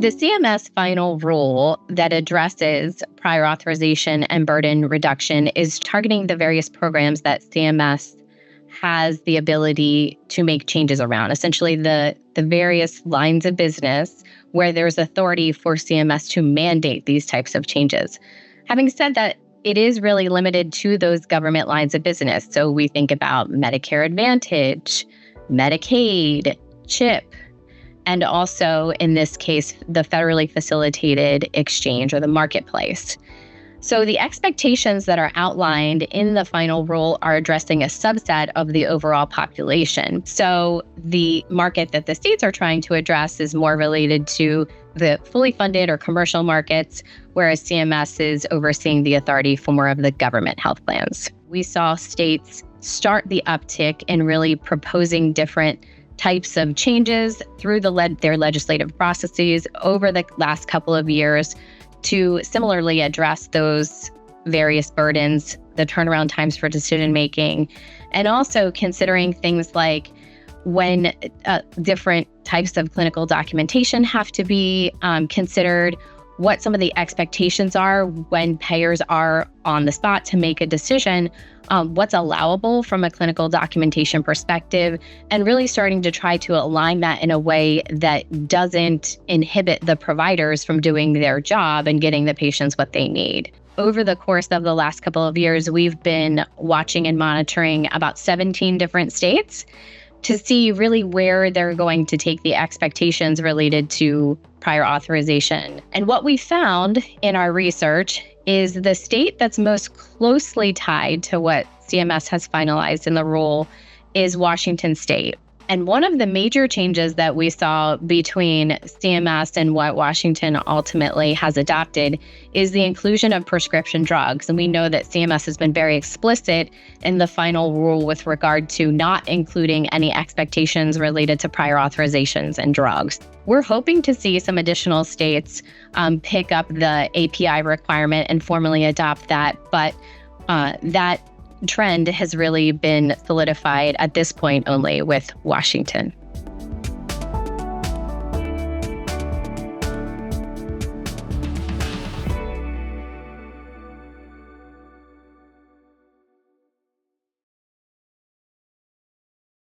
The CMS final rule that addresses prior authorization and burden reduction is targeting the various programs that CMS has the ability to make changes around, essentially the various lines of business where there's authority for CMS to mandate these types of changes. Having said that, it is really limited to those government lines of business. So we think about Medicare Advantage, Medicaid, CHIP, and also, in this case, the federally facilitated exchange or the marketplace. So the expectations that are outlined in the final rule are addressing a subset of the overall population. So the market that the states are trying to address is more related to the fully funded or commercial markets, whereas CMS is overseeing the authority for more of the government health plans. We saw states start the uptick in really proposing different types of changes through their legislative processes over the last couple of years to similarly address those various burdens, the turnaround times for decision making, and also considering things like when different types of clinical documentation have to be considered, what some of the expectations are when payers are on the spot to make a decision, what's allowable from a clinical documentation perspective, and really starting to try to align that in a way that doesn't inhibit the providers from doing their job and getting the patients what they need. Over the course of the last couple of years, we've been watching and monitoring about 17 different states to see really where they're going to take the expectations related to prior authorization. And what we found in our research is the state that's most closely tied to what CMS has finalized in the rule is Washington State. And one of the major changes that we saw between CMS and what Washington ultimately has adopted is the inclusion of prescription drugs. And we know that CMS has been very explicit in the final rule with regard to not including any expectations related to prior authorizations and drugs. We're hoping to see some additional states pick up the API requirement and formally adopt that, but that trend has really been solidified at this point only with Washington.